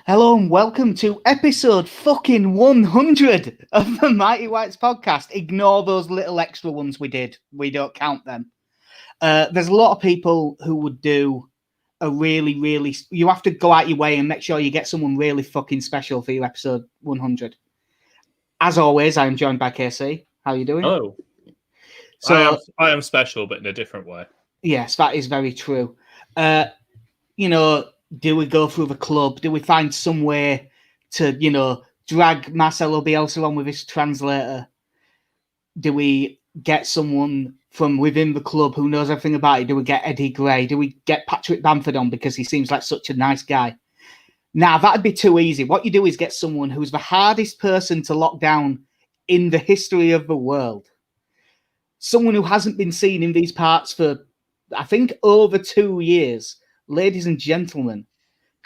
Hello and welcome to episode fucking 100 of the Mighty Whites podcast. Ignore those little extra ones we did. We don't count them. There's a lot of people who would do a really... You have to go out your way and make sure you get someone really fucking special for your episode 100. As always, I am joined by KC. How are you doing? Hello. So I am special, but in a different way. Yes, that is very true. Do we go through the club? Do we find some way to, drag Marcelo Bielsa on with his translator? Do we get someone from within the club who knows everything about it? Do we get Eddie Gray? Do we get Patrick Bamford on because he seems like such a nice guy? Now, that'd be too easy. What you do is get someone who's the hardest person to lock down in the history of the world. Someone who hasn't been seen in these parts for, I think, over 2 years. Ladies and gentlemen,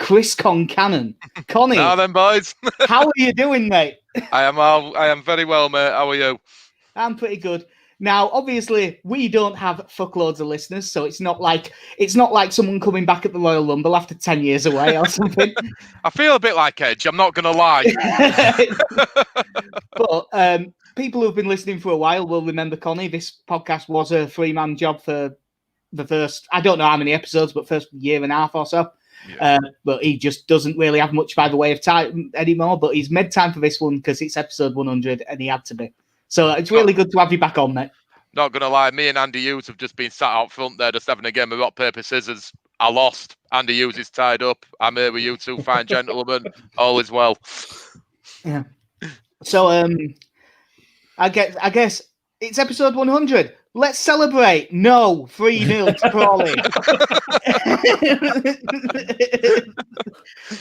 Chris Concannon. Connie. Now then, boys. How are you doing, mate? I am very well, mate. How are you? I'm pretty good. Now, obviously, we don't have fuckloads of listeners, so it's not like someone coming back at the Royal Rumble after 10 years away or something. I feel a bit like Edge, I'm not going to lie. But people who've been listening for a while will remember, Connie, this podcast was a 3-man job for the first, I don't know how many episodes, but first year and a half or so. Yeah. But he just doesn't really have much by the way of time anymore. But he's made time for this one because it's episode 100 and he had to be. So it's really good to have you back on, mate. Not going to lie, me and Andy Hughes have just been sat out front there just having a game of rock, paper, scissors. I lost. Andy Hughes is tied up. I'm here with you two fine gentlemen. All is well. Yeah. So I guess it's episode 100. Let's celebrate. No, 3-0 to Crawley.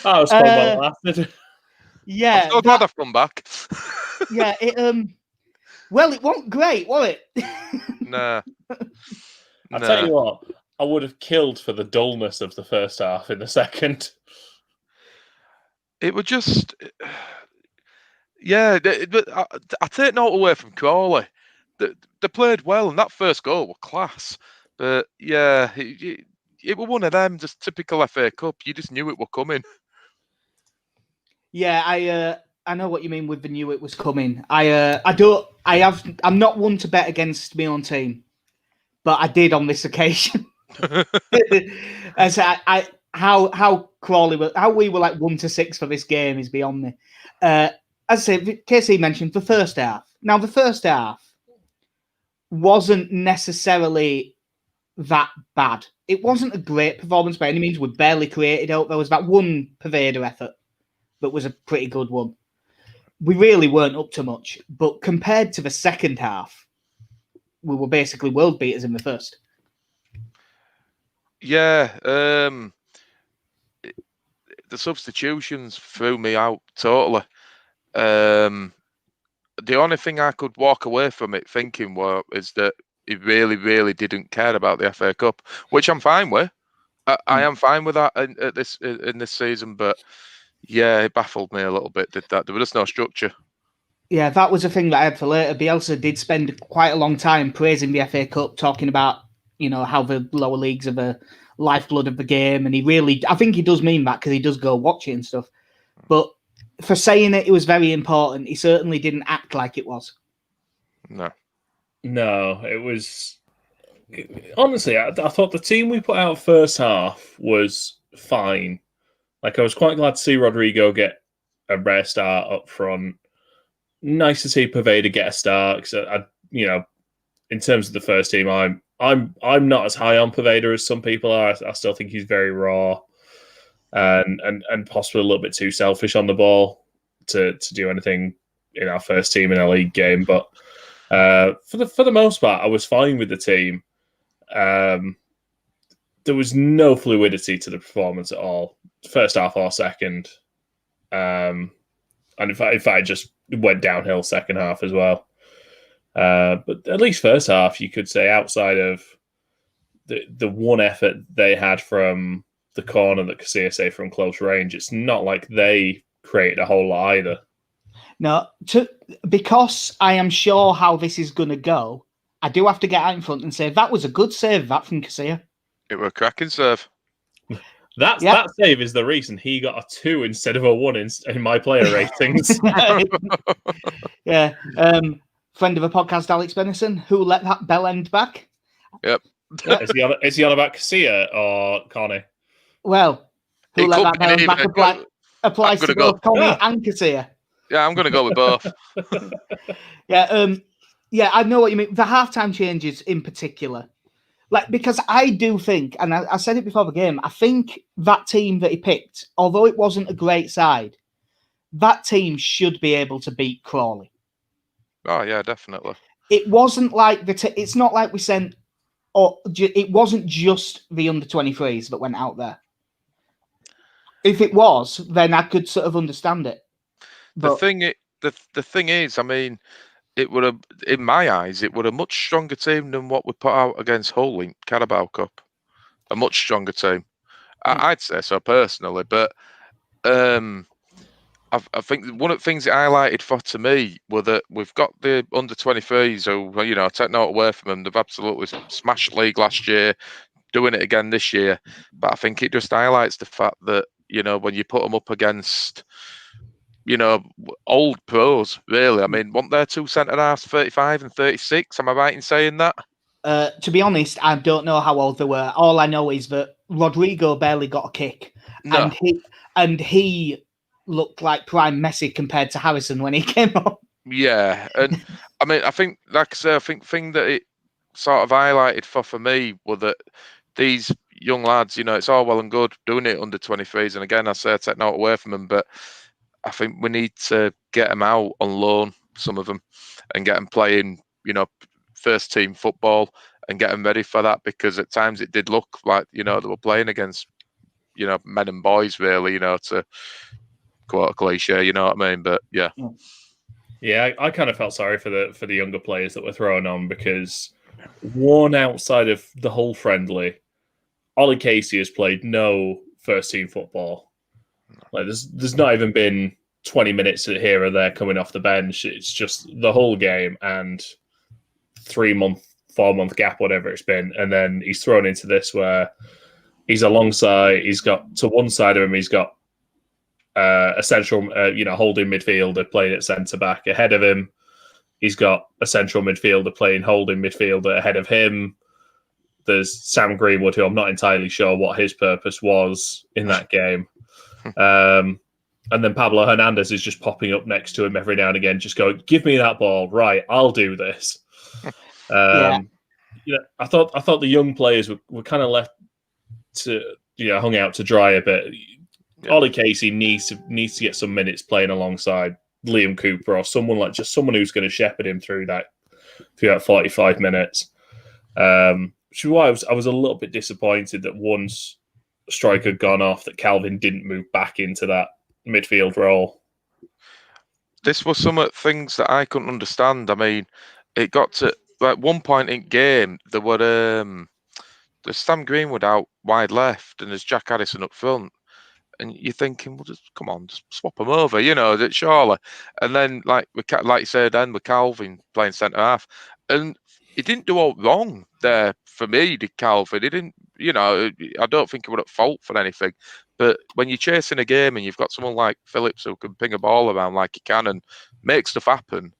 That was quite well lasted. Yeah. I'm so glad I've come back. Yeah, well, it wasn't great, was it? Nah. I'll tell you what, I would have killed for the dullness of the first half in the second. It was just... Yeah, I take note away from Crawley. They played well, and that first goal was class. But yeah, it was one of them, just typical FA Cup. You just knew it were coming. Yeah, I know what you mean with the knew it was coming. I'm not one to bet against my own team, but I did on this occasion. As how Crawley how we were like 1-6 for this game is beyond me. As I say, KC mentioned the first half. Now the first half wasn't necessarily that bad. It wasn't a great performance by any means. We barely created out. There was that one Pervader effort that was a pretty good one. We really weren't up to much. But compared to the second half, we were basically world beaters in the first. Yeah. The substitutions threw me out totally. The only thing I could walk away from it thinking is that he really, really didn't care about the FA Cup, which I'm fine with. I am fine with that in this season, but yeah, it baffled me a little bit. Did that? There was just no structure. Yeah, that was a thing that I had for later. Bielsa did spend quite a long time praising the FA Cup, talking about how the lower leagues are the lifeblood of the game, and I think he does mean that because he does go watch it and stuff. But for saying it was very important, he certainly didn't act like it was. No, it was... Honestly, I thought the team we put out first half was fine. Like, I was quite glad to see Rodrigo get a rare start up front. Nice to see Pervader get a start. Because in terms of the first team, I'm not as high on Pervader as some people are. I still think he's very raw. And possibly a little bit too selfish on the ball to do anything in our first team in a league game. But for the most part, I was fine with the team. There was no fluidity to the performance at all, first half or second. And in fact, it just went downhill second half as well. But at least first half, you could say, outside of the one effort they had from the corner that Costa saved from close range, it's not like they created a whole lot either. No, because I am sure how this is going to go, I do have to get out in front and say that was a good save, that from Costa. It was a cracking serve. That save is the reason he got a 2 instead of a 1 in my player ratings. Yeah. Friend of a podcast, Alex Benison, who let that bell end back. Yep. Is he on about Casilla or Connie? Well, who let that bell end back applies to both Connie and Casilla. Yeah, I'm going to go with both. Yeah, I know what you mean. The halftime changes in particular. Like, because I do think, and I said it before the game, I think that team that he picked, although it wasn't a great side, that team should be able to beat Crawley. Oh, yeah, definitely. It wasn't like it's not like we sent, it wasn't just the under-23s that went out there. If it was, then I could sort of understand it. But the thing is, I mean, it would have, in my eyes, it would a much stronger team than what we put out against Hull in Carabao Cup. A much stronger team. I'd say so personally, but I think one of the things it highlighted to me were that we've got the under-23s who, take no away from them. They've absolutely smashed league last year, doing it again this year. But I think it just highlights the fact that, when you put them up against, old pros, really. I mean, weren't there 2 centre-halves, 35 and 36? Am I right in saying that? To be honest, I don't know how old they were. All I know is that Rodrigo barely got a kick. No. And he looked like prime Messi compared to Harrison when he came up. Yeah, and I mean, I think, like I say, the thing that it sort of highlighted for me were that these young lads, it's all well and good doing it under 23s, and again, I say I take no away from them, but I think we need to get them out on loan, some of them, and get them playing, first team football and get them ready for that, because at times it did look like, they were playing against, men and boys, really, to quote a cliche, you know what I mean? But yeah. Yeah, I kind of felt sorry for the younger players that were thrown on, because one outside of the Hull friendly, Ollie Casey has played no first team football. Like there's not even been 20 minutes here or there coming off the bench. It's just the whole game and 3-month, 4-month gap, whatever it's been, and then he's thrown into this where he's alongside. He's got to one side of him. He's got a central, holding midfielder playing at centre back ahead of him. He's got a central midfielder playing holding midfielder ahead of him. There's Sam Greenwood, who I'm not entirely sure what his purpose was in that game. And then Pablo Hernandez is just popping up next to him every now and again, just going, "Give me that ball, right? I'll do this." I thought the young players were kind of left to hung out to dry a bit. Yeah. Ollie Casey needs to get some minutes playing alongside Liam Cooper or someone who's going to shepherd him through that 45 minutes. Which is why I was a little bit disappointed that once a striker had gone off, that Calvin didn't move back into that midfield role. This was some of the things that I couldn't understand. I mean, it got to like one point in game, there were there's Sam Greenwood out wide left and there's Jack Harrison up front. And you're thinking, well, just come on, just swap them over, surely. And then, like you said, then with Calvin playing centre half, and he didn't do all wrong there for me. Did Calvin? He didn't, I don't think he was at fault for anything. But when you're chasing a game and you've got someone like Phillips who can ping a ball around like he can and make stuff happen,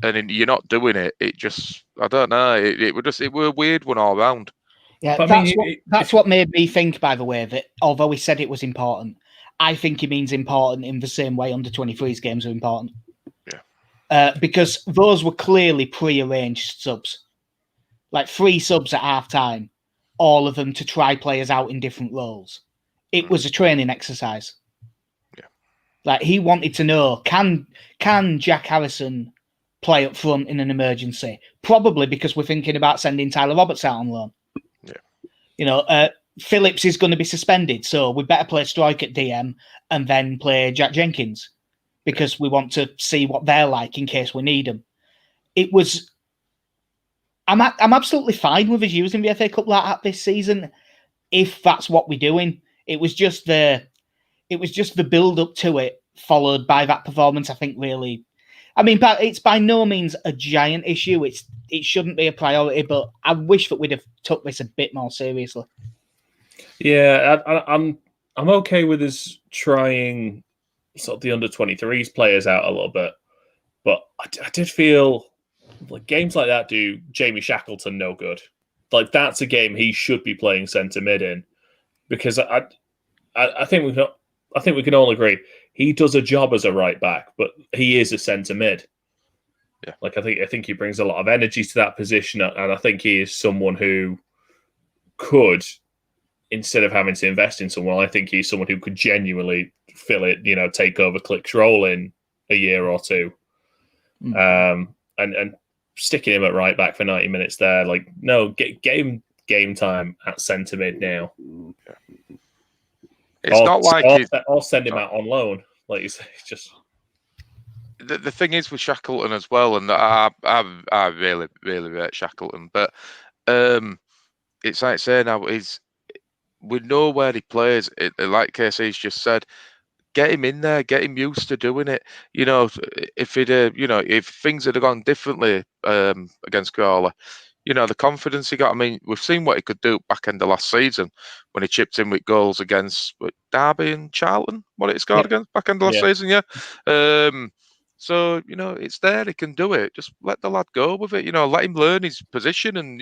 and you're not doing it, it just, I don't know, it was a weird one all round. Yeah, that's what made me think, by the way, that although he said it was important, I think he means important in the same way under 23s games are important. Yeah. Because those were clearly pre-arranged subs. Like 3 subs at half-time, all of them to try players out in different roles. It was a training exercise. Yeah. Like he wanted to know, can Jack Harrison play up front in an emergency? Probably because we're thinking about sending Tyler Roberts out on loan. Phillips is going to be suspended, so we better play Strike at DM and then play Jack Jenkins because we want to see what they're like in case we need them. It was. I'm absolutely fine with us using the FA Cup like that this season, if that's what we're doing. It was just the build up to it, followed by that performance. I think really. I mean, but it's by no means a giant issue. It shouldn't be a priority, but I wish that we'd have took this a bit more seriously. Yeah, I'm okay with us trying sort of the under-23s players out a little bit, but I did feel like games like that do Jamie Shackleton no good. Like that's a game he should be playing centre mid in, because I think we can all agree he does a job as a right back, but he is a centre mid. Yeah, like I think he brings a lot of energy to that position, and I think he is someone who could, instead of having to invest in someone, I think he's someone who could genuinely fill it, take over Click's role in a year or two. And sticking him at right back for 90 minutes there, like, no, get him game time at centre mid now. Yeah. It's not like or send him out on loan, like you say. It's just the thing is with Shackleton as well, and I really really rate Shackleton, but it's like saying now we know where he plays. Like KC's just said, get him in there, get him used to doing it. If things had gone differently against Crawley, the confidence he got. I mean, we've seen what he could do back end of last season when he chipped in with goals against Derby and Charlton. What it scored against back end of last season, yeah. So it's there. He can do it. Just let the lad go with it. Let him learn his position and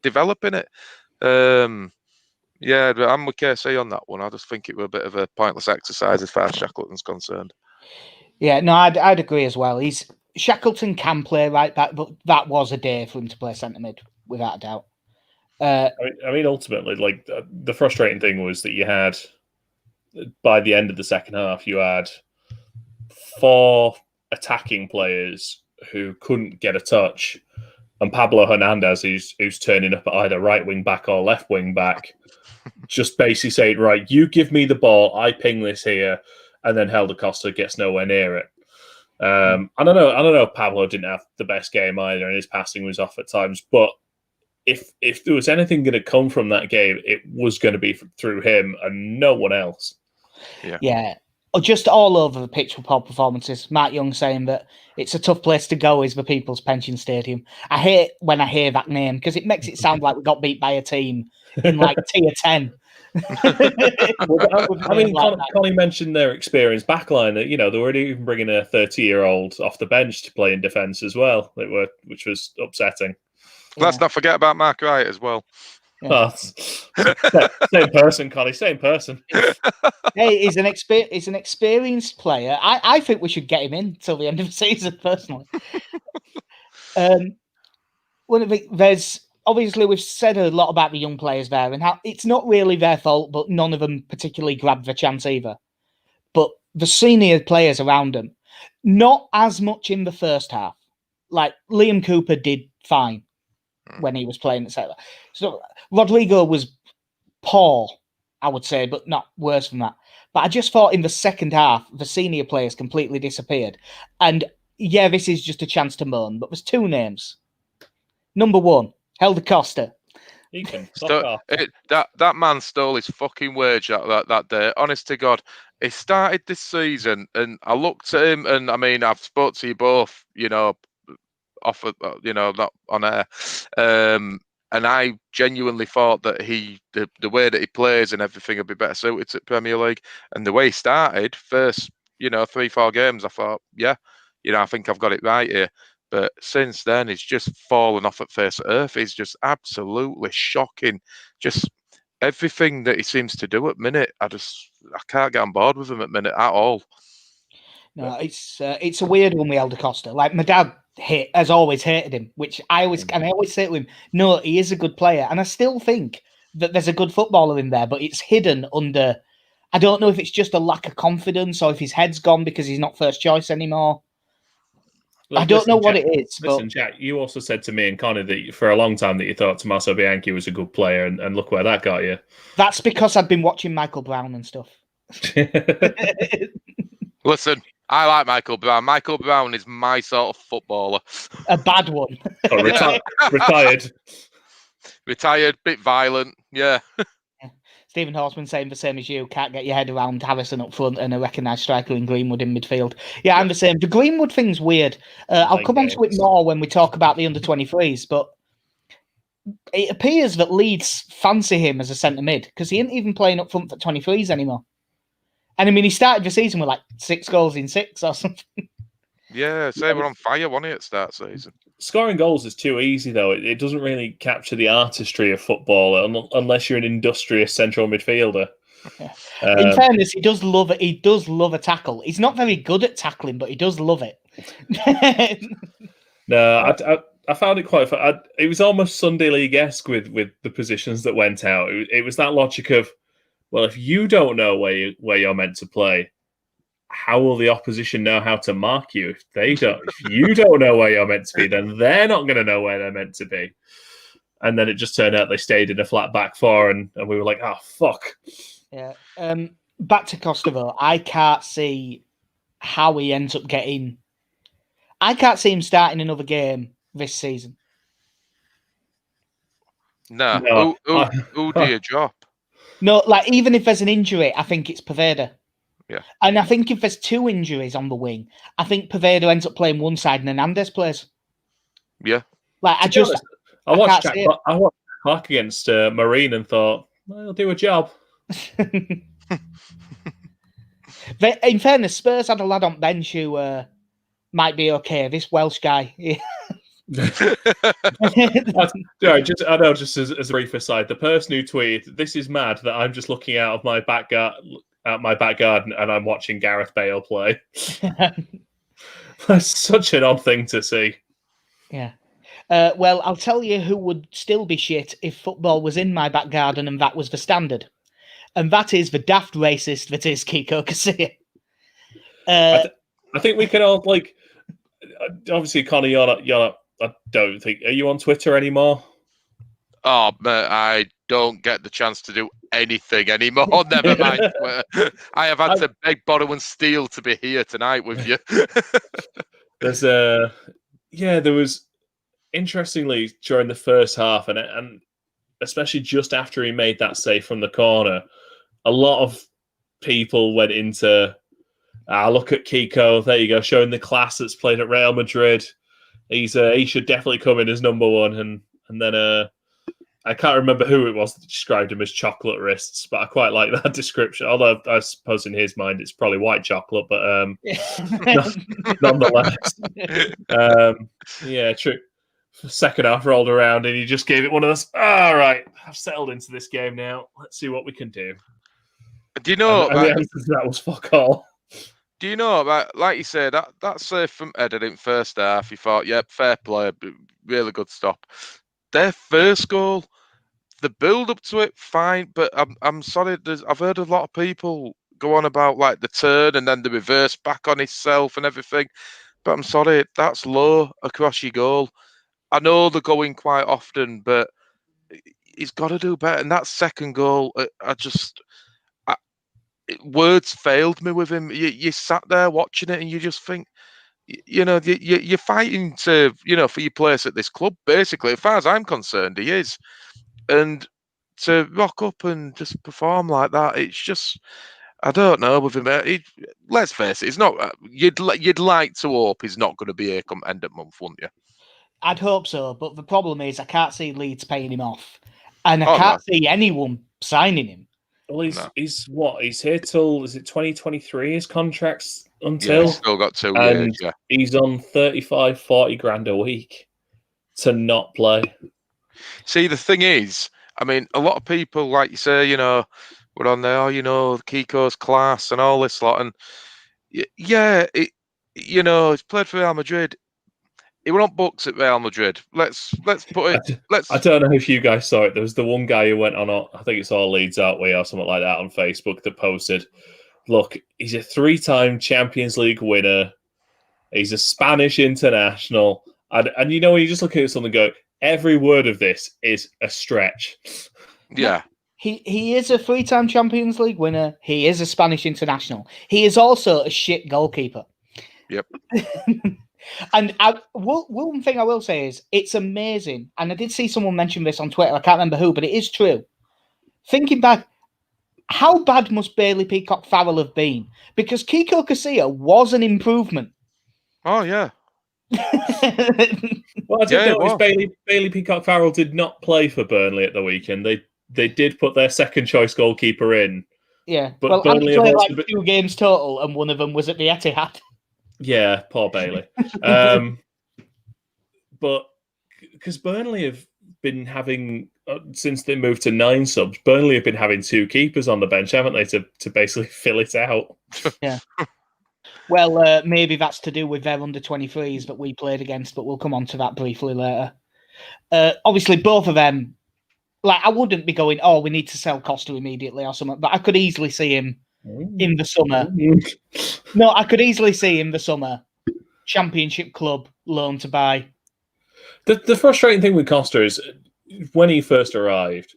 develop in it. Yeah, but I'm with KC on that one. I just think it was a bit of a pointless exercise as far as Shackleton's concerned. Yeah, no, I'd agree as well. Shackleton can play right back, but that was a day for him to play centre mid, without a doubt. I mean, ultimately, like the frustrating thing was that you had, by the end of the second half, you had 4 attacking players who couldn't get a touch, and Pablo Hernandez, who's turning up at either right wing back or left wing back, just basically saying, right, you give me the ball, I ping this here, and then Costa gets nowhere near it. I don't know. Pablo didn't have the best game either, and his passing was off at times. But if there was anything going to come from that game, it was going to be through him and no one else. Yeah. Just all over the pitch with poor performances. Matt Young saying that it's a tough place to go is the People's Pension Stadium. I hate when I hear that name because it makes it sound like we got beat by a team in like tier 10. Connie mentioned their experienced backline that they were even bringing a 30-year-old off the bench to play in defence as well. Which was upsetting. Let's not forget about Mark Wright as well. Yeah. Same person, Connie. Same person. Hey, he's an experienced player. I think we should get him in till the end of the season, personally. There's obviously we've said a lot about the young players there and how it's not really their fault, but none of them particularly grabbed the chance either. But the senior players around them, not as much in the first half. Like Liam Cooper did fine when he was playing at centre. So Rodrigo was poor, I would say, but not worse than that. But I just thought in the second half, the senior players completely disappeared. And yeah, this is just a chance to moan, but there's 2 names. Number 1, Costa. He can fuck off. That man stole his fucking wage that day. Honest to God, he started this season, and I looked at him, and I mean, I've spoke to you both, off, not on air, and I genuinely thought that the way that he plays and everything would be better suited to Premier League, and the way he started first, 3-4 games, I thought, I think I've got it right here. But since then, he's just fallen off at face of earth. He's just absolutely shocking. Just everything that he seems to do at minute, I can't get on board with him at minute at all. No, it's a weird one with Costa. Like my dad has always hated him, which I always say to him, no, he is a good player, and I still think that there's a good footballer in there, but it's hidden under. I don't know if it's just a lack of confidence or if his head's gone because he's not first choice anymore. I don't know what it is. Listen, Jack, you also said to me and Connor that for a long time that you thought Tommaso Bianchi was a good player, and look where that got you. That's because I've been watching Michael Brown and stuff. Listen, I like Michael Brown. Michael Brown is my sort of footballer. A bad one. Retired. Retired, bit violent, yeah. Stephen Horseman saying the same as you, can't get your head around Harrison up front and a recognised striker in Greenwood in midfield. Yeah, I'm the same. The Greenwood thing's weird. I'll come on to it more when we talk about the under-23s, but it appears that Leeds fancy him as a centre mid because he ain't even playing up front for 23s anymore. And I mean, he started the season with like 6 goals in 6 or something. Yeah, say we're on fire, wasn't it, at start season? Scoring goals is too easy, though. It doesn't really capture the artistry of football unless you're an industrious central midfielder. In fairness, he does love it. He does love a tackle. He's not very good at tackling, but he does love it. No, I found it quite fun. It was almost Sunday League-esque with the positions that went out. It was that logic of, well, if you don't know where you're meant to play, how will the opposition know how to mark you? If you don't know where you're meant to be, then they're not going to know where they're meant to be. And then it just turned out they stayed in a flat back four, and we were like, oh, fuck. Yeah. Back to Costa, though. I can't see how he ends up getting... I can't see him starting another game this season. No. Who do you drop? No, like, even if there's an injury, I think it's Poveda. Yeah. And I think if there's 2 injuries on the wing, I think Poveda ends up playing one side and Hernandez plays. Yeah. Like, I watched Jack Clark against Marine and thought, well, he'll do a job. In fairness, Spurs had a lad on bench who might be okay. This Welsh guy. Just as a brief aside, the person who tweeted, "This is mad that I'm just looking out of my back garden and I'm watching Gareth Bale play." That's such an odd thing to see. Yeah. Well, I'll tell you who would still be shit if football was in my back garden and that was the standard. And that is the daft racist that is Kiko Casilla. I think we can all, like, obviously, Connor, you're not, I don't think, are you on Twitter anymore? Oh, man, I don't get the chance to do anything anymore. Never mind Twitter. I have had to beg, borrow, and steal to be here tonight with you. There was, interestingly, during the first half, and especially just after he made that save from the corner, a lot of people went into, look at Kiko, there you go, showing the class that's played at Real Madrid. He should definitely come in as number one. And then I can't remember who it was that described him as chocolate wrists, but I quite like that description. Although I suppose in his mind it's probably white chocolate, but nonetheless. Yeah, true. Second half rolled around and he just gave it one of those, all right, I've settled into this game now. Let's see what we can do. Do you know and the answer to that was fuck all. Do you know, like you said, that save from Ed in first half, you thought, yep, fair play, really good stop. Their first goal, the build up to it, fine, but I'm sorry, I've heard a lot of people go on about like the turn and then the reverse back on himself and everything, but I'm sorry, that's low across your goal. I know they're going quite often, but he's got to do better. And that second goal, words failed me with him. You sat there watching it and you just think, you're fighting to, for your place at this club, basically. As far as I'm concerned, he is. And to rock up and just perform like that, it's just, I don't know with him. Let's face it, it's not. You'd like to hope he's not going to be here come end of month, wouldn't you? I'd hope so, but the problem is I can't see Leeds paying him off, and I can't see anyone signing him. Well, he's what? He's here till, is it 2023? His contract's until? Yeah, he's still got 2 years. Yeah, he's on 35, 40 grand a week to not play. See, the thing is, I mean, a lot of people, like you say, we're on there, Kiko's class and all this lot, and yeah, he's played for Real Madrid. He were on books at Real Madrid. Let's put it. I don't know if you guys saw it. There was the one guy who went on, I think it's All Leeds Out Way or something like that on Facebook, that posted, look, he's a 3-time Champions League winner. He's a Spanish international. And you just look at something and go, every word of this is a stretch. Yeah. He is a 3-time Champions League winner. He is a Spanish international. He is also a shit goalkeeper. Yep. And one thing I will say is it's amazing. And I did see someone mention this on Twitter. I can't remember who, but it is true. Thinking back, how bad must Bailey Peacock Farrell have been? Because Kiko Casilla was an improvement. Oh, yeah. Well, I did Yeah, notice well. Bailey Peacock-Farrell did not play for Burnley at the weekend. They did put their second choice goalkeeper in. Yeah. But Well, Burnley I have played also like 2 games total, and one of them was at the Etihad. Yeah, poor Bailey. But because Burnley have been having, since they moved to 9 subs, Burnley have been having 2 keepers on the bench, haven't they, to basically fill it out? Yeah. Well, maybe that's to do with their under-23s that we played against, but we'll come on to that briefly later. Obviously, both of them, like, I wouldn't be going, we need to sell Costa immediately or something, but I could easily see him in the summer. No, I could easily see in the summer, Championship club, loan to buy. The frustrating thing with Costa is when he first arrived,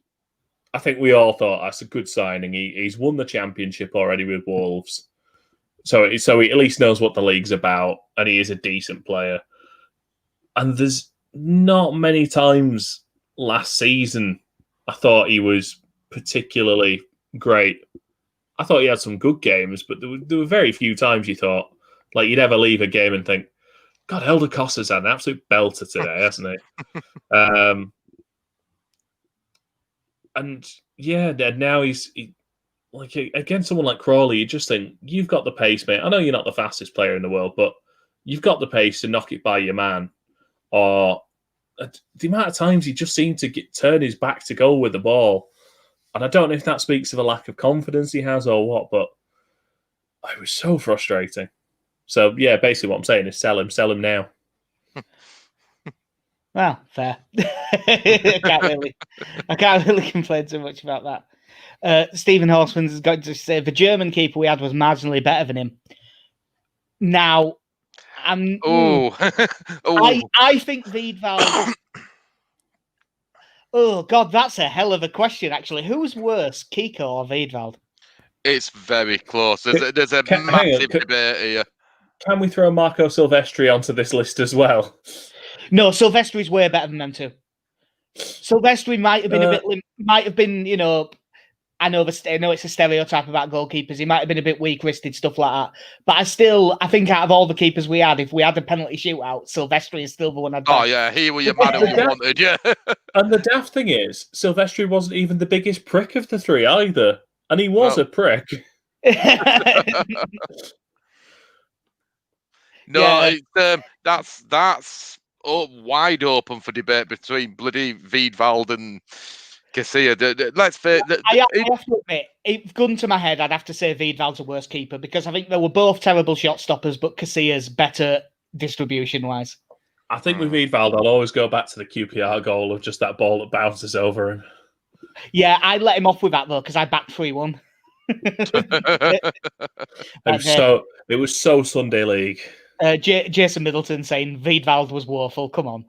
I think we all thought that's a good signing. He's won the Championship already with Wolves. So he at least knows what the league's about, and he is a decent player. And there's not many times last season I thought he was particularly great. I thought he had some good games, but there were very few times you thought, like, you'd ever leave a game and think, God, Helder Costa's had an absolute belter today, hasn't he? And yeah, now he's like, against someone like Crawley, you just think, you've got the pace, mate. I know you're not the fastest player in the world, but you've got the pace to knock it by your man. Or the amount of times he just seemed to turn his back to goal with the ball. And I don't know if that speaks of a lack of confidence he has or what, but it was so frustrating. So, yeah, basically what I'm saying is sell him now. Well, fair. I can't really complain too much about that. Stephen Horseman has got to say the German keeper we had was marginally better than him. Now, I think Wiedwald. Oh God, that's a hell of a question. Actually, who's worse, Kiko or Wiedwald? It's very close. There's a massive debate here. Can we throw Marco Silvestri onto this list as well? No, Silvestri's way better than them two. Silvestri might have been I know it's a stereotype about goalkeepers. He might have been a bit weak-wristed, stuff like that. But I think out of all the keepers we had, if we had a penalty shootout, Silvestri is still the one I'd back. Oh, yeah, he was your man who you wanted, yeah. And the daft thing is, Silvestri wasn't even the biggest prick of the 3 either. And he was a prick. That's wide open for debate between bloody Wiedwald and Casilla. Let's face it. I have to admit, gun to my head, I'd have to say Wiedwald's a worse keeper because I think they were both terrible shot stoppers, but Casilla's better distribution-wise. I think with Wiedwald, I'll always go back to the QPR goal of just that ball that bounces over him. Yeah, I let him off with that, though, because I backed 3-1. It was so Sunday League. Jason Middleton saying Wiedwald was woeful. Come on.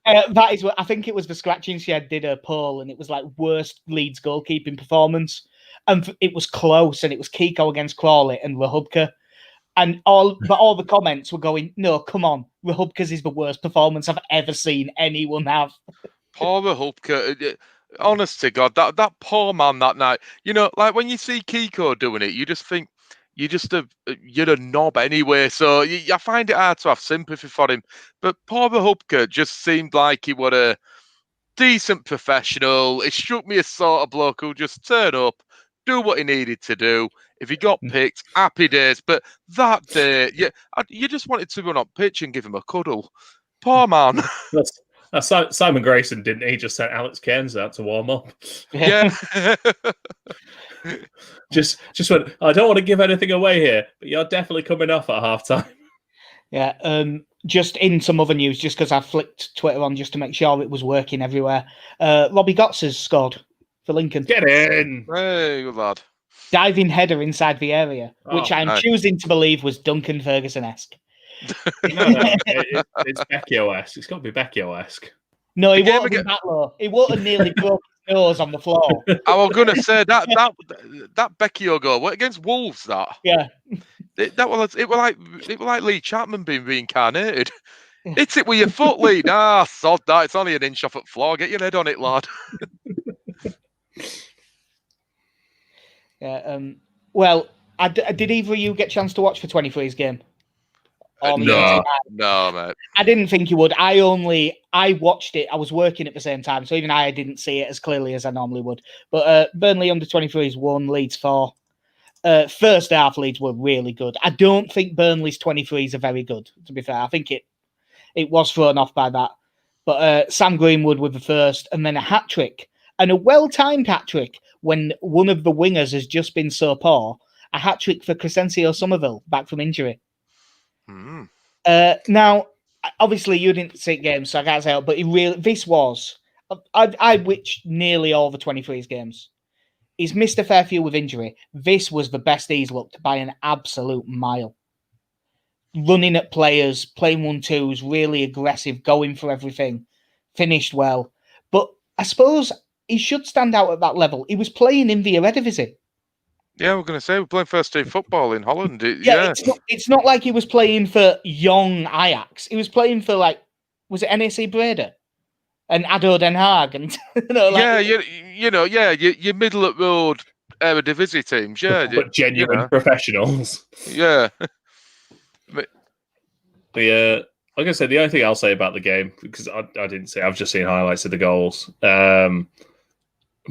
That is what I think it was. The Scratching Shed did a poll, and it was like worst Leeds goalkeeping performance, and it was close. And it was Kiko against Crawley and Rahubka, and all the comments were going, "No, come on, Rahubka's is the worst performance I've ever seen anyone have." Poor Rahubka. Honest to God, that poor man that night. Like when you see Kiko doing it, you just think. You're a knob anyway, so I find it hard to have sympathy for him. But poor Rahubka just seemed like he was a decent professional. It struck me as sort of bloke who just turn up, do what he needed to do. If he got picked, happy days. But that day, you just wanted to run on pitch and give him a cuddle. Poor man. Simon Grayson, didn't he? Just sent Alex Cairns out to warm up. Yeah. just went, I don't want to give anything away here, but you're definitely coming off at half-time. Yeah, just in some other news, just because I flicked Twitter on just to make sure it was working everywhere. Robbie Gotts has scored for Lincoln. Get in! Hey, good lad. Diving header inside the area, which I'm choosing to believe was Duncan Ferguson-esque. No, it's Becchio-esque. It's got to be Becchio-esque. No, he won't have been that low. He won't have nearly broke his nose on the floor. I was going to say that Becchio goal, what, against Wolves, that? Yeah. It was like Lee Chapman being reincarnated. Hit it with your foot, Lee. Sod that. It's only an inch off at the floor. Get your head on it, lad. Yeah. Well, did either of you get a chance to watch for 23's game? Or No, mate. I didn't think you would. I watched it. I was working at the same time, so even I didn't see it as clearly as I normally would. But Burnley under 23s won, Leeds 4. First half, Leeds were really good. I don't think Burnley's 23s are very good, to be fair. I think it was thrown off by that. But Sam Greenwood with the first, and then a hat-trick. And a well-timed hat-trick when one of the wingers has just been so poor. A hat-trick for Crescencio Somerville, back from injury. Mm. Now, obviously, you didn't see games, so I can't say it, but this was... I watched nearly all the 23s games. He's missed a fair few with injury. This was the best he's looked by an absolute mile. Running at players, playing 1-2s, really aggressive, going for everything. Finished well. But I suppose he should stand out at that level. He was playing in the Eredivisie. Yeah, we're going to say we're playing first team football in Holland. It's not like he was playing for young Ajax. He was playing for, was it NAC Breda? And ADO Den Haag, and your middle of road Eredivisie teams, but genuine professionals. Yeah. Like I said, the only thing I'll say about the game, because I didn't see, I've just seen highlights of the goals. But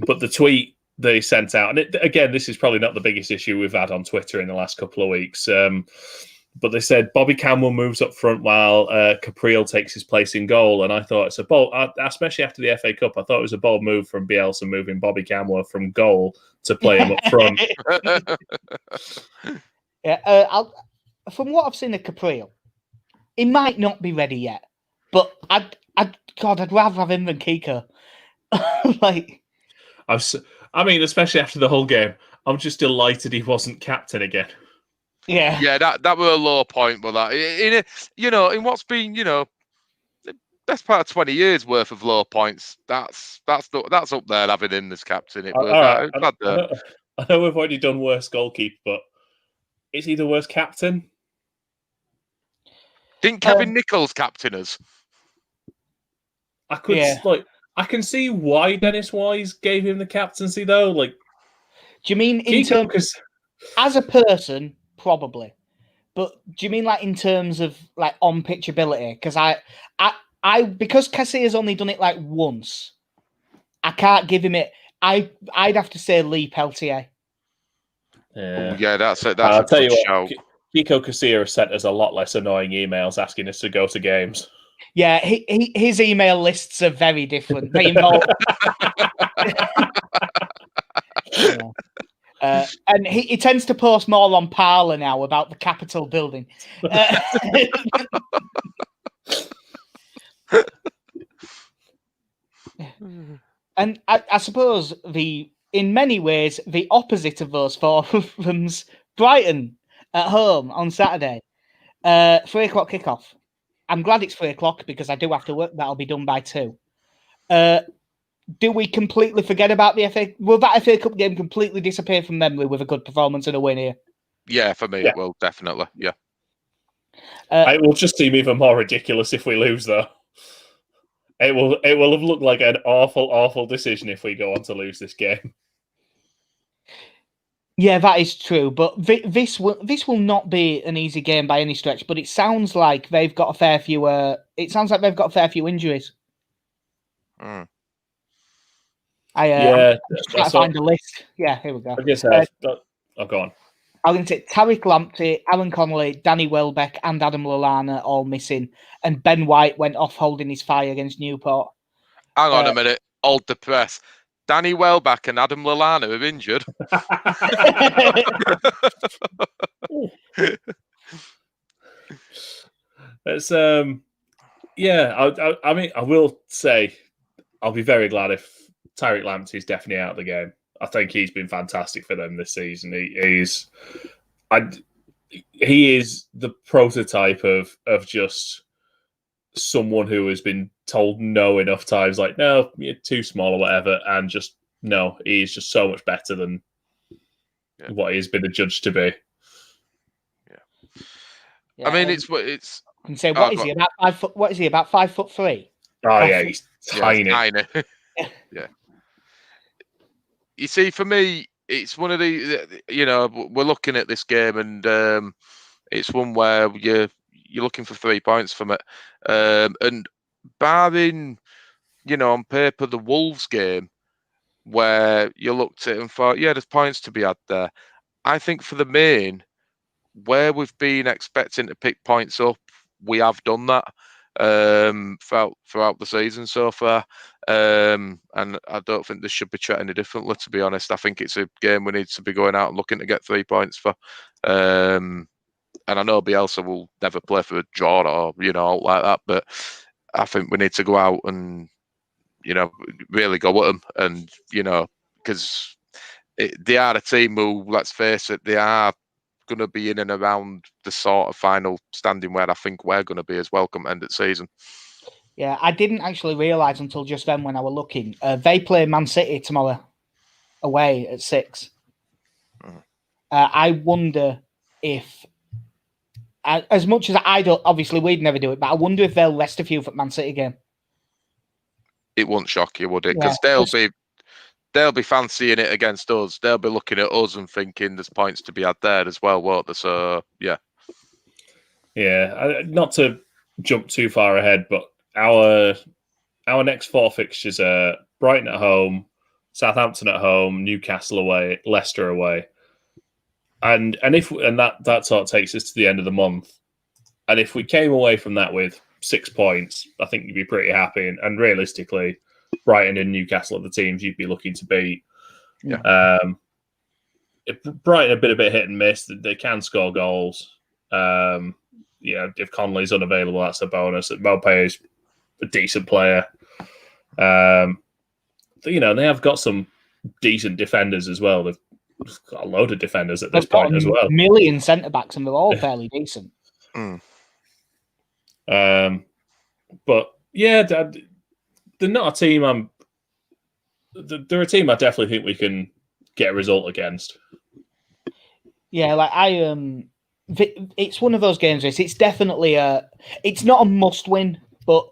the tweet they sent out, and again, this is probably not the biggest issue we've had on Twitter in the last couple of weeks. But they said Bobby Camwell moves up front while Capriel takes his place in goal. And I thought it's a bold, especially after the FA Cup, I thought it was a bold move from Bielsa moving Bobby Camwell from goal to play him up front. From what I've seen of Capriel, he might not be ready yet. But I'd rather have him than Kiko. Especially after the whole game, I'm just delighted he wasn't captain again. Yeah, that were a low point, but that in what's been the best part of 20 years worth of low points, that's up there having him as captain. I know we've already done worst goalkeeper, but is he the worst captain? Didn't Kevin Nichols captain us? I can see why Dennis Wise gave him the captaincy though. Do you mean in terms as a person? Probably, but do you mean in terms of on pitch ability? Because because Casillas only done it once, I can't give him it. I'd have to say Lee Peltier. Yeah, that's a tell you show. What, Kiko Casillas sent us a lot less annoying emails asking us to go to games. Yeah, his email lists are very different. They involve. Yeah. And he tends to post more on Parler now about the Capitol building. And I suppose in many ways, the opposite of those forums, Brighton at home on Saturday, 3:00 kickoff. I'm glad it's 3:00 because I do have to work. That'll be done by 2. Do we completely forget about the FA? Will that FA Cup game completely disappear from memory with a good performance and a win here? Yeah, for me, it will, definitely. Yeah. It will just seem even more ridiculous if we lose, though. It will have looked like an awful, awful decision if we go on to lose this game. Yeah, that is true. But this will not be an easy game by any stretch. But it sounds like they've got a fair few. Injuries. Mm. I'm just trying to find a list. Yeah, here we go. I guess go on. I'm going to say Tariq Lamptey, Alan Connolly, Danny Welbeck, and Adam Lallana all missing, and Ben White went off holding his fire against Newport. Hang on a minute. Hold the press. Danny Welbeck and Adam Lallana are injured. It's I will say I'll be very glad if Tariq Lamptey is definitely out of the game. I think he's been fantastic for them this season. He is the prototype of just someone who has been told no enough times, no, you're too small or whatever, and just no, he's just so much better than what he's been adjudged to be. Yeah. I mean, it's. I can say, what is he about 5 foot? What is he about 5'3"? Oh yeah, he's tiny. Yeah. You see, for me, it's one of the. We're looking at this game, and it's one where you you're looking for 3 points from it. And barring, on paper, the Wolves game, where you looked at it and thought, yeah, there's points to be had there. I think for the main, where we've been expecting to pick points up, we have done that throughout the season so far. And I don't think this should be treated any differently, to be honest. I think it's a game we need to be going out and looking to get 3 points for. And I know Bielsa will never play for a draw or, like that, but I think we need to go out and, really go at them. And, because they are a team who, let's face it, they are going to be in and around the sort of final standing where I think we're going to be as well come end of season. Yeah, I didn't actually realise until just then when I were looking. They play Man City tomorrow away at 6. I wonder if, as much as I don't, obviously we'd never do it, but I wonder if they'll rest a few for Man City game. It won't shock you, would it? Because they'll be fancying it against us. They'll be looking at us and thinking there's points to be had there as well, won't they? So, yeah. Yeah, not to jump too far ahead, but our next 4 fixtures are Brighton at home, Southampton at home, Newcastle away, Leicester away. And that sort of takes us to the end of the month. And if we came away from that with 6 points, I think you'd be pretty happy. And realistically, Brighton and Newcastle are the teams you'd be looking to beat. Yeah. Brighton a bit hit and miss. They can score goals. If Conley's unavailable, that's a bonus. Mopé is a decent player. They have got some decent defenders as well. They've got a load of defenders at this point as well. Million centre backs, and they're all fairly decent. But yeah, they're not a team. They're a team I definitely think we can get a result against. Yeah, it's one of those games. It's definitely it's not a must-win, but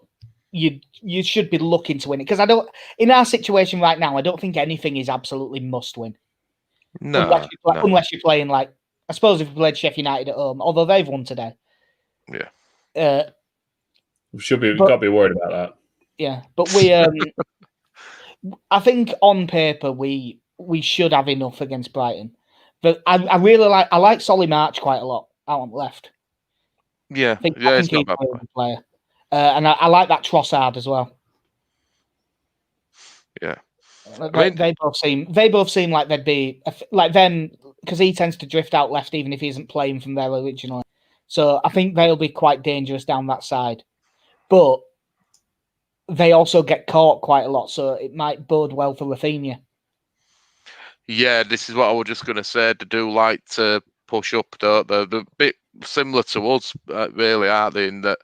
you should be looking to win it, because in our situation right now, I don't think anything is absolutely must-win. No, unless you're playing I suppose if you played Sheffield United at home, although they've won today. Yeah. We've got to be worried about that. Yeah, but we I think on paper we should have enough against Brighton. But I really like Solly March quite a lot out on the left. Yeah, I think it's he's not bad a good player. And I like that Trossard as well. Yeah. They both seem like they'd be like them, because he tends to drift out left even if he isn't playing from there originally. So I think they'll be quite dangerous down that side. But they also get caught quite a lot, so it might bode well for Rafinha. Yeah, this is what I was just going to say. They do like to push up, don't they? They're a bit similar to us, really, aren't they? In that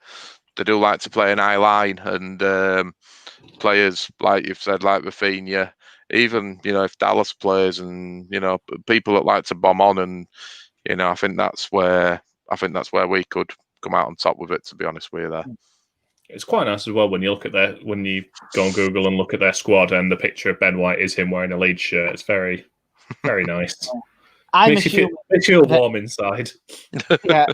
they do like to play an high line, and players, like you've said, like Rafinha, even, if Dallas plays, and, people that like to bomb on, and, I think that's where we could come out on top with it, to be honest with you there. It's quite nice as well when you go on Google and look at their squad, and the picture of Ben White is him wearing a Leeds shirt. It's very, very nice. Makes you feel warm inside. Yeah.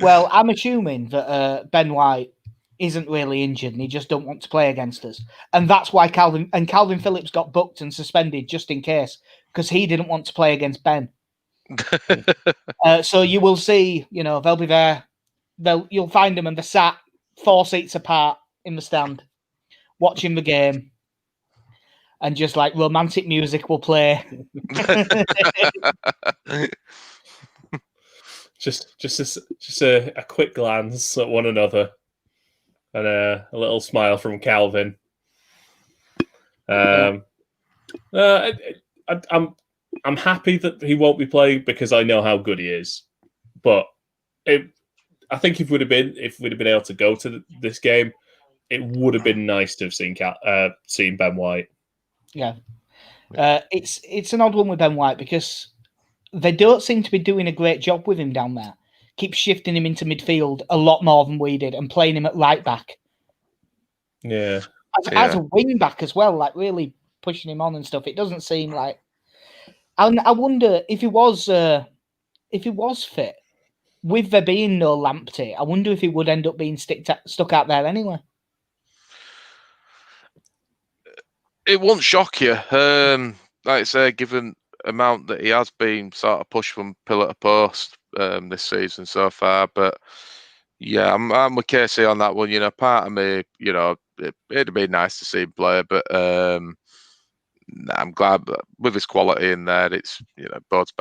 Well, I'm assuming that Ben White isn't really injured and he just don't want to play against us. And that's why Calvin Phillips got booked and suspended just in case, because he didn't want to play against Ben. So you will see, they'll be there. You'll find them and they're sat 4 seats apart in the stand, watching the game, and just romantic music will play. just a quick glance at one another, and a little smile from Calvin. I'm happy that he won't be playing because I know how good he is, but I think if we'd have been able to go to this game, it would have been nice to have seen Ben White. Yeah, it's an odd one with Ben White because they don't seem to be doing a great job with him down there. Keep shifting him into midfield a lot more than we did, and playing him at right back. Yeah, as a wing back as well, really pushing him on and stuff. It doesn't seem like. I wonder if he was fit. with there being no Lamptey, I wonder if he would end up being stuck out there anyway. It won't shock you. Like I say, given amount that he has been sort of pushed from pillar to post this season so far, but yeah, I'm with Casey on that one. Part of me, it'd be nice to see him play, but I'm glad that with his quality in there, it's bodes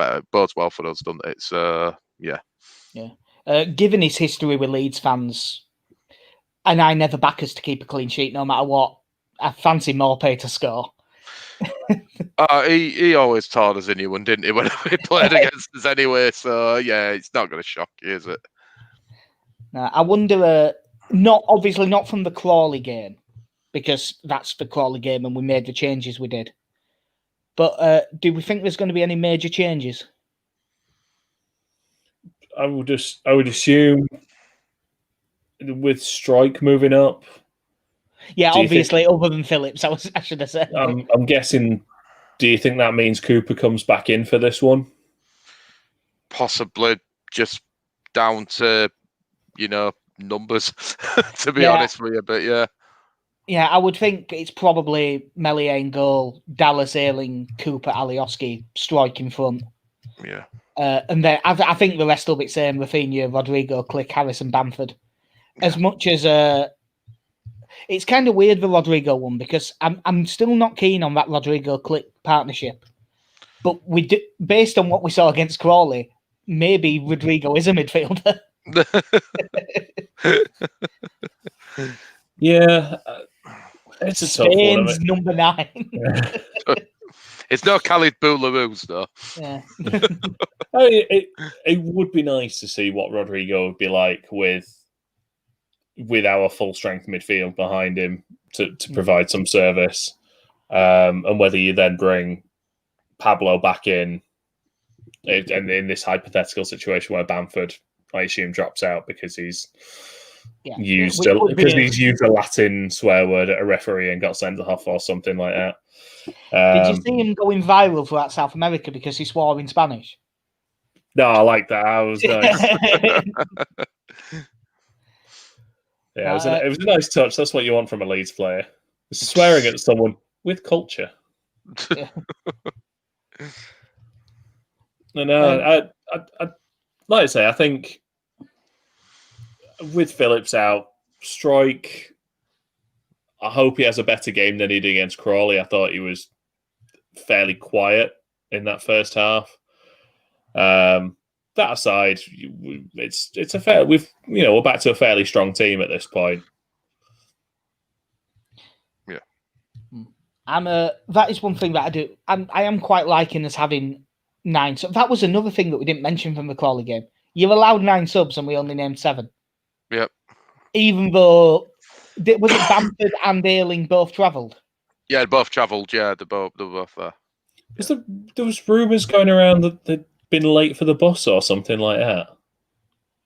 well for us, doesn't it? So yeah. Given his history with Leeds fans, and I never back us to keep a clean sheet no matter what, I fancy Morpay to score. He always told us anyone, didn't he, when he played against us anyway? So yeah, it's not going to shock you, is it? I wonder, obviously not from the Crawley game, because that's the Crawley game and we made the changes we did. But do we think there's going to be any major changes? I would assume with Strike moving up. Yeah, obviously, other than Phillips, I should have said. I'm guessing. Do you think that means Cooper comes back in for this one? Possibly, just down to numbers. To be honest with you, but yeah. Yeah, I would think it's probably Melier in goal, Dallas, Ayling, Cooper, Alioski, Strike in front. Yeah. And then I think the rest will be the same: Rafinha, Rodrigo, Click, Harris, and Bamford. As much as it's kind of weird the Rodrigo one because I'm still not keen on that Rodrigo Click partnership. But based on what we saw against Crawley, maybe Rodrigo is a midfielder. Yeah, it's a tough one. Spain's number 9. It's no Khalid Boularouz, though. Yeah. It would be nice to see what Rodrigo would be like with our full strength midfield behind him to provide some service, and whether you then bring Pablo back in, and in this hypothetical situation where Bamford, I assume, drops out because he's used a Latin swear word at a referee and got sent off or something like that. Did you see him going viral throughout South America because he swore in Spanish? No, I like that. That was nice. Yeah, it was a nice touch. That's what you want from a Leeds player. Swearing at someone with culture. Yeah. No, I like I say, I think with Phillips out, Strike, I hope he has a better game than he did against Crawley. I thought he was fairly quiet in that first half. That aside, it's a fair. We're back to a fairly strong team at this point. Yeah, that is one thing that I do. I am quite liking us having 9. So that was another thing that we didn't mention from the Crawley game. You're allowed 9 subs, and we only named 7. Yep. Even though was it Bamford and Ayling both travelled? Yeah, they both travelled. Yeah, they both there. There was rumours going around that they'd been late for the bus or something like that.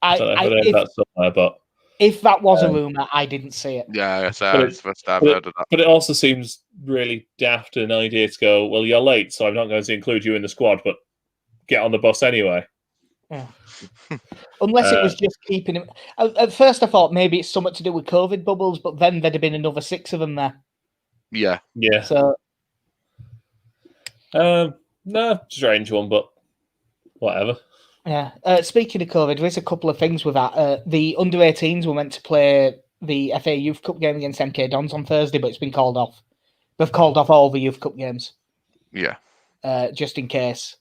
I don't know if I heard that somewhere, but if that was a rumour, I didn't see it. Yeah, it's the first time I've heard of that. But it also seems really daft an idea to go, well, you're late, so I'm not going to include you in the squad, but get on the bus anyway. Yeah. Unless it was just keeping him. At first, I thought maybe it's something to do with COVID bubbles, but then there'd have been another 6 of them there. Yeah. So, no, strange one, but whatever. Yeah. Speaking of COVID, there's a couple of things with that. The under-18s were meant to play the FA Youth Cup game against MK Dons on Thursday, but it's been called off. They've called off all the Youth Cup games. Yeah. Just in case,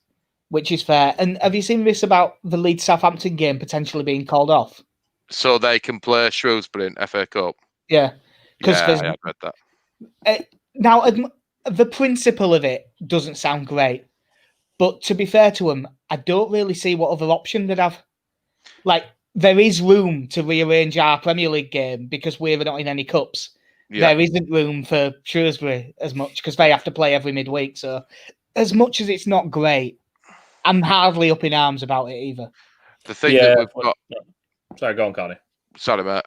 which is fair. And have you seen this about the Leeds Southampton game potentially being called off? So they can play Shrewsbury in FA Cup? Yeah. Yeah, I have read that. Now, the principle of it doesn't sound great. But to be fair to them, I don't really see what other option they'd have. Like, there is room to rearrange our Premier League game because we're not in any cups. Yeah. There isn't room for Shrewsbury as much because they have to play every midweek. So, as much as it's not great, I'm hardly up in arms about it either. The thing that we've got... Sorry, go on, Connie. Sorry, mate.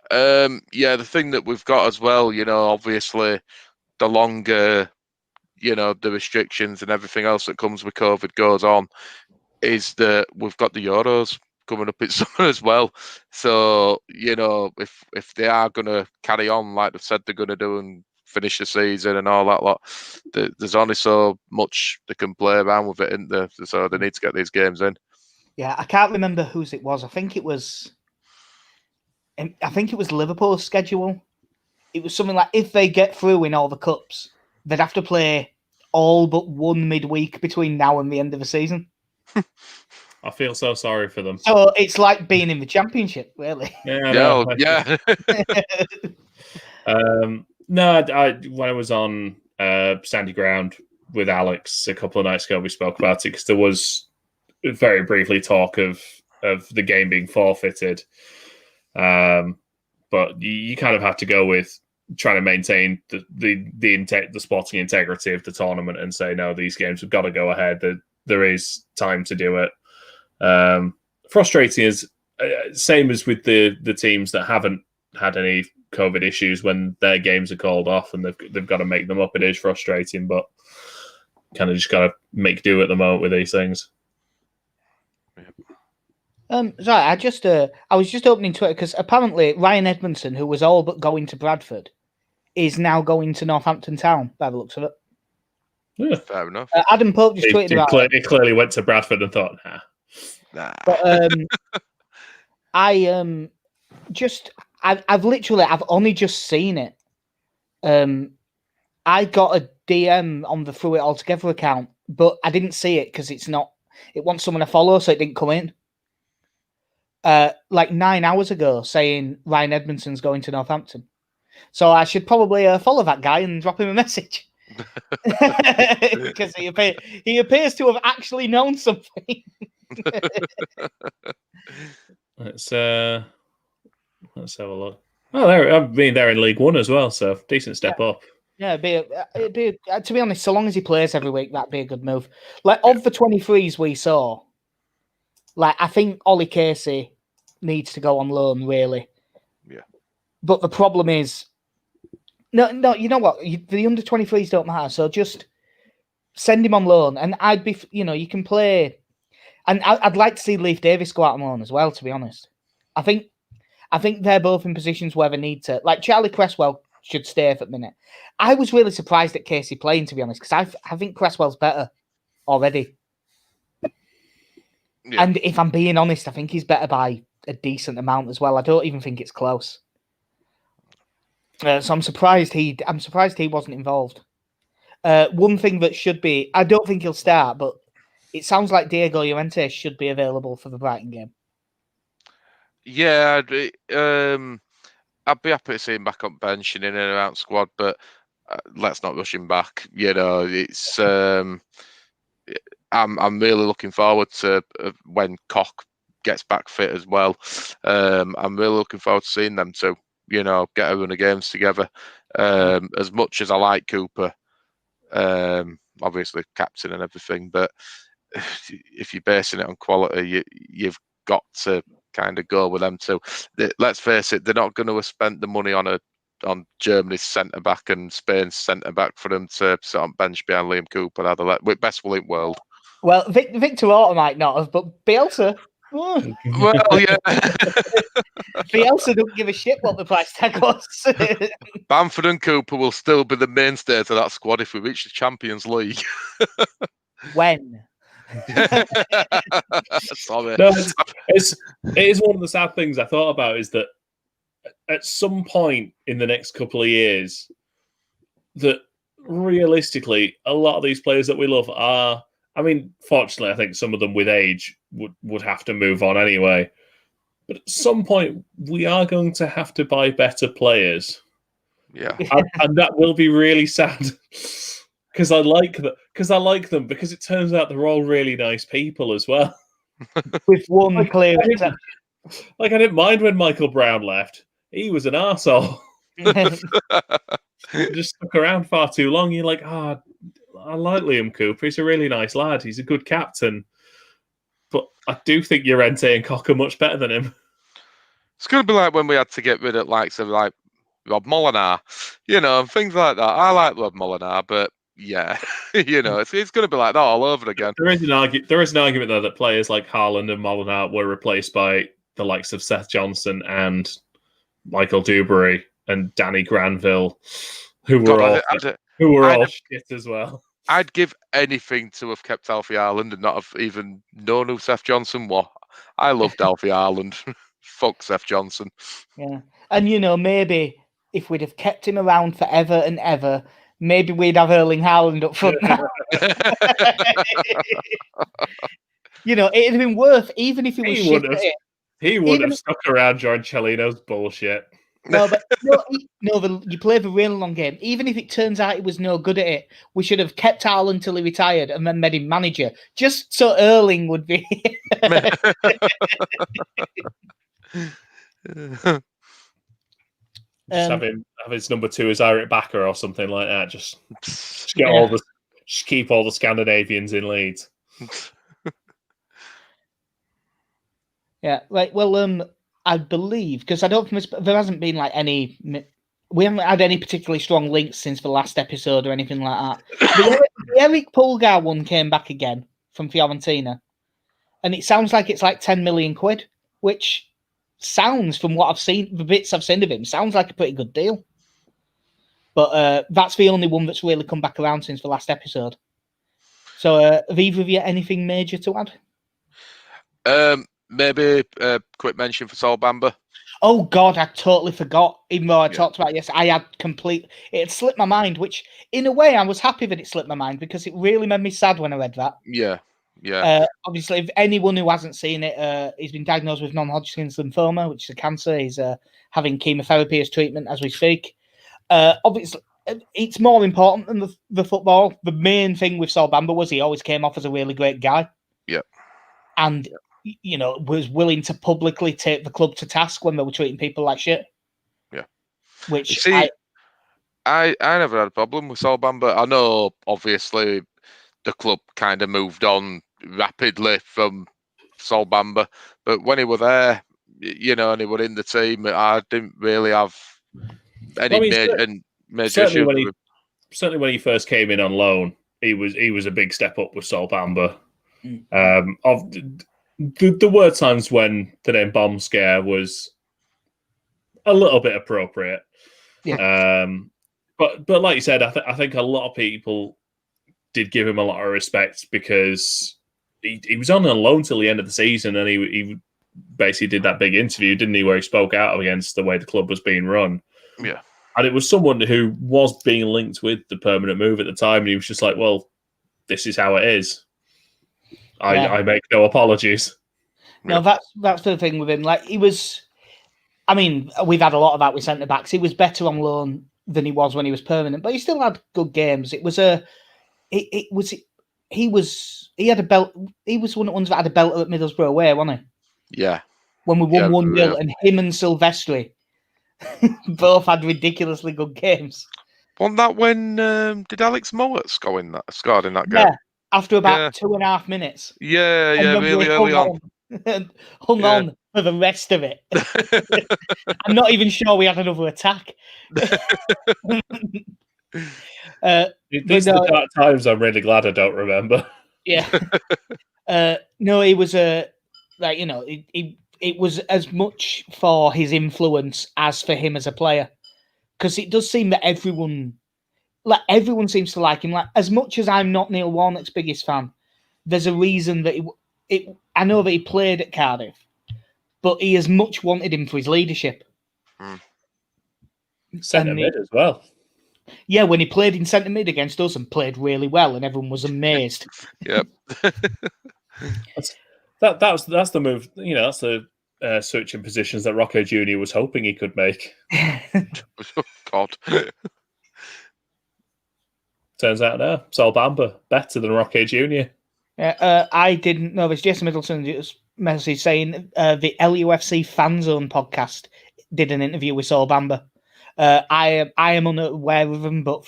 The thing that we've got as well, obviously, the longer... the restrictions and everything else that comes with COVID goes on, is that we've got the Euros coming up in summer as well. So, if they are going to carry on like they've said they're going to do and finish the season and all that lot, there's only so much they can play around with it, isn't there? So they need to get these games in. Yeah, I can't remember whose it was. I think it was Liverpool's schedule. It was something like if they get through in all the cups, they'd have to play all but one midweek between now and the end of the season. I feel so sorry for them. So it's like being in the Championship, really. Yeah. No, when I was on Sandy Ground with Alex a couple of nights ago, we spoke about it because there was very briefly talk of the game being forfeited. But you kind of have to go with trying to maintain the sporting integrity of the tournament and say, no, these games have got to go ahead. There is time to do it. Frustrating is same as with the teams that haven't had any COVID issues when their games are called off and they've got to make them up. It is frustrating, but kind of just got to make do at the moment with these things. Sorry, I was just opening Twitter because apparently Ryan Edmondson, who was all but going to Bradford, is now going to Northampton Town by the looks of it. Yeah. Fair enough. Adam Pope just tweeted about it. He clearly went to Bradford and thought, Nah. But I've only just seen it. I got a DM on the Through It All Together account, but I didn't see it because it wants someone to follow, so it didn't come in. Like 9 hours ago, saying Ryan Edmondson's going to Northampton. So I should probably follow that guy and drop him a message. Because he appears to have actually known something. Let's have a look. Oh, they're in League One as well, so decent step up. Yeah, it'd be to be honest, so long as he plays every week, that'd be a good move. Like of the 23s we saw, like I think Ollie Casey needs to go on loan, really. Yeah. But the problem is, no, you know what? The under 23s don't matter, so just send him on loan, and I'd be, you can play. And I'd like to see Leif Davis go out on loan as well, to be honest. I think they're both in positions where they need to. Like Charlie Cresswell should stay for a minute. I was really surprised at Casey playing, to be honest, because I think Cresswell's better already. Yeah. And if I'm being honest, I think he's better by a decent amount as well. I don't even think it's close. So I'm surprised he wasn't involved. One thing that should be, I don't think he'll start, but it sounds like Diego Llorente should be available for the Brighton game. Yeah, I'd be happy to see him back on bench and in and out squad, but let's not rush him back. It's I'm really looking forward to when Koch gets back fit as well. I'm really looking forward to seeing them two, get a run of games together. As much as I like Cooper, obviously captain and everything, but if you're basing it on quality, you've got to kind of go with them too. Let's face it, they're not going to have spent the money on Germany's centre back and Spain's centre back for them to sit on bench behind Liam Cooper. With best will in the world. Well, Victor Orta might not have, but Bielsa. Well, yeah. Bielsa don't give a shit what the price tag was. Bamford and Cooper will still be the mainstays of that squad if we reach the Champions League. When? Sorry. No, it is one of the sad things I thought about is that at some point in the next couple of years, that realistically, a lot of these players that we love are, fortunately, I think some of them with age would have to move on anyway. But at some point, we are going to have to buy better players. Yeah. And that will be really sad. Because I like them because it turns out they're all really nice people as well. With one clear exception. I didn't mind when Michael Brown left. He was an arsehole. He just stuck around far too long. You're like, I like Liam Cooper. He's a really nice lad. He's a good captain. But I do think Llorente and Koch are much better than him. It's going to be like when we had to get rid of Rob Molinar, and things like that. I like Rob Molinar, but Yeah, it's going to be like that all over again. There is an argument though that players like Haaland and Molineux were replaced by the likes of Seth Johnson and Michael Dewberry and Danny Granville, who were all shit as well. I'd give anything to have kept Alfie Haaland and not have even known who Seth Johnson was. I loved Alfie Haaland. Fuck Seth Johnson. Yeah, and maybe if we'd have kept him around forever and ever, maybe we'd have Erling Haaland up front now. It'd have been worth, even if he was shit. He would have stuck around during Cellino's bullshit. No, but you play the real long game. Even if it turns out he was no good at it, we should have kept Haaland till he retired and then made him manager, just so Erling would be. Have his number 2 as Eric Bakker or something like that. Just keep all the Scandinavians in Leeds. Yeah, right. Well, I believe, because I don't think there hasn't been we haven't had any particularly strong links since the last episode or anything like that. The Eric Pulgar one came back again from Fiorentina, and it sounds like it's like 10 million quid, which sounds, from what I've seen, the bits I've seen of him, sounds like a pretty good deal. But that's the only one that's really come back around since the last episode. So, have either of you anything major to add? Maybe a quick mention for Sol Bamba. Oh God, I totally forgot. Even though I talked about it yesterday, it had slipped my mind. Which, in a way, I was happy that it slipped my mind because it really made me sad when I read that. Yeah. Obviously, if anyone who hasn't seen it, he's been diagnosed with non-Hodgkin's lymphoma, which is a cancer. He's having chemotherapy as treatment as we speak. Obviously, it's more important than the football. The main thing with Sol Bamba was he always came off as a really great guy. Yeah. And was willing to publicly take the club to task when they were treating people like shit. Yeah. Which I never had a problem with Sol Bamba. I know, obviously, the club kind of moved on rapidly from Sol Bamba, but when he were there, and he were in the team, I didn't really have any major issues. Certainly when he first came in on loan, he was a big step up with Sol Bamba. There were times when the name Bomb Scare was a little bit appropriate. Yeah. But like you said, I think a lot of people did give him a lot of respect because he was on loan till the end of the season, and he basically did that big interview, didn't he, where he spoke out against the way the club was being run. Yeah. And it was someone who was being linked with the permanent move at the time, and he was just like, well, this is how it is. I make no apologies. No, that's the thing with him. Like, he was, we've had a lot of that with centre-backs. He was better on loan than he was when he was permanent, but he still had good games. He had a belt. He was one of the ones that had a belt at Middlesbrough away, wasn't he? Yeah. When we won 1-0, and him and Silvestri both had ridiculously good games. Wasn't that when did Alex Mowat scored in that game? Yeah, after about 2.5 minutes. Yeah, really early on. Hung on for the rest of it. I'm not even sure we had another attack. These are the dark times I'm really glad I don't remember. Yeah. No, he was it was as much for his influence as for him as a player. Because it does seem that everyone seems to like him. Like, as much as I'm not Neil Warnock's biggest fan, there's a reason that I know that he played at Cardiff, but he as much wanted him for his leadership. Centre mid as well. Yeah, when he played in centre mid against us and played really well, and everyone was amazed. Yep. That's the move. That's the switching positions that Rocco Junior was hoping he could make. God. Turns out now, Sol Bamba better than Rocco Junior. I didn't know this. Jason Middleton just message saying the LUFC Fan Zone podcast did an interview with Sol Bamba. I am unaware of him, but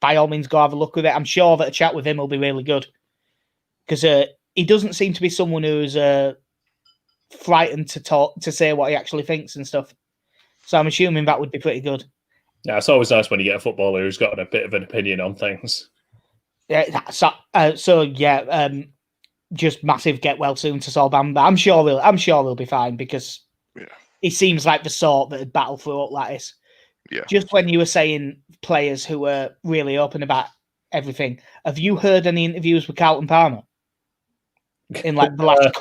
by all means, go have a look with it. I'm sure that a chat with him will be really good because he doesn't seem to be someone who's frightened to say what he actually thinks and stuff. So I'm assuming that would be pretty good. Yeah, it's always nice when you get a footballer who's got a bit of an opinion on things. Yeah, just massive get well soon to Solban. But I'm sure he'll be fine because he seems like the sort that would battle through up like this. Yeah. Just when you were saying players who were really open about everything, have you heard any interviews with Carlton Palmer in like the last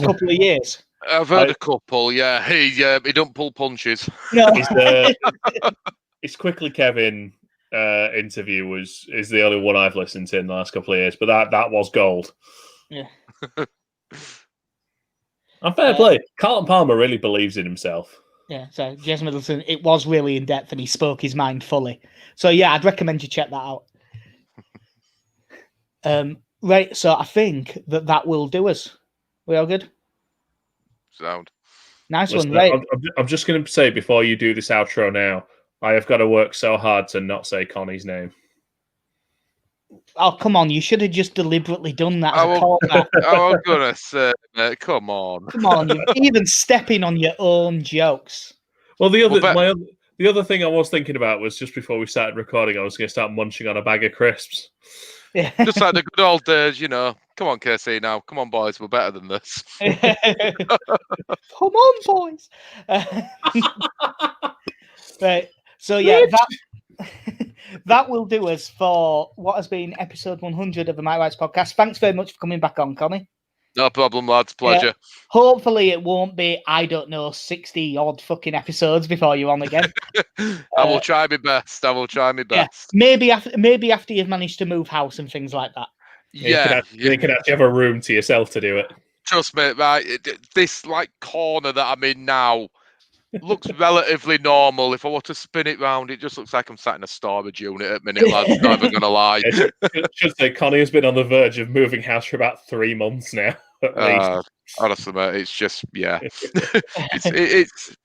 couple of years? I've heard a couple. Yeah, he don't pull punches. No. His Quickly Kevin interview is the only one I've listened to in the last couple of years, but that was gold. Yeah. And fair play. Carlton Palmer really believes in himself. Yeah, so Jez Middleton, it was really in depth and he spoke his mind fully. So yeah, I'd recommend you check that out. Right, so I think that will do us. We all good? Sound. Nice Listen, one, right? I'm just going to say before you do this outro now, I have got to work so hard to not say Connie's name. Oh, come on. You should have just deliberately done that as a callback. I was going to say, come on. Come on, you're even stepping on your own jokes. Well, the other thing I was thinking about was just before we started recording, I was going to start munching on a bag of crisps. Yeah. Just like the good old days, Come on, KC now. Come on, boys. We're better than this. Come on, boys. Right. So, yeah, that will do us for what has been episode 100 of the My Rights podcast. Thanks very much for coming back on, Connie. No problem, lads. Pleasure. Yeah. Hopefully it won't be, 60-odd fucking episodes before you're on again. I will try my best. Yeah. Maybe after you've managed to move house and things like that. Yeah. You can actually have a room to yourself to do it. Trust me, right? This corner that I'm in now looks relatively normal. If I were to spin it round, it just looks like I'm sat in a storage unit at minute, lads. Not even going to lie. Should say Connie has been on the verge of moving house for about 3 months now. At least. Honestly, mate, it's just it's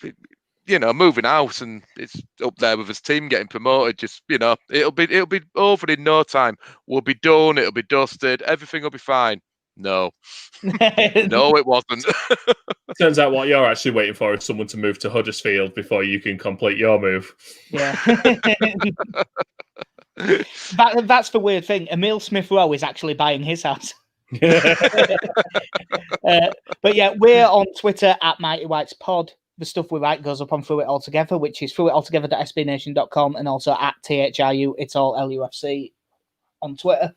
moving house and it's up there with his team getting promoted. Just it'll be over in no time. We'll be done. It'll be dusted. Everything will be fine. No, it wasn't. Turns out what you're actually waiting for is someone to move to Huddersfield before you can complete your move. Yeah. That's the weird thing. Emil Smith-Rowe is actually buying his house. But yeah, we're on Twitter at Mighty Whites Pod. The stuff we write goes up on Through It All Together, which is throughitalltogether.sbnation.com, and also at THRU, it's all LUFC on Twitter.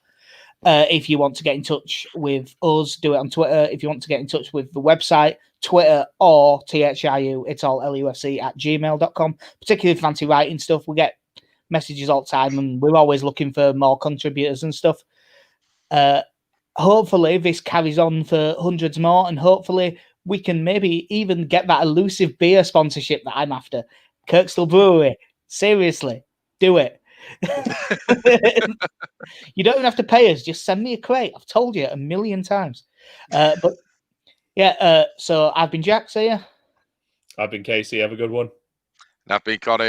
If you want to get in touch with us, do it on Twitter. If you want to get in touch with the website, Twitter or THRU, it's all LUFC at gmail.com. Particularly fancy writing stuff. We get messages all the time and we're always looking for more contributors and stuff. Hopefully this carries on for hundreds more and hopefully we can maybe even get that elusive beer sponsorship that I'm after. Kirkstall Brewery. Seriously, do it. You don't even have to pay us. Just send me a crate. I've told you 1 million times. But yeah, so I've been Jack. See ya. I've been Casey. Have a good one. And I've been Connie.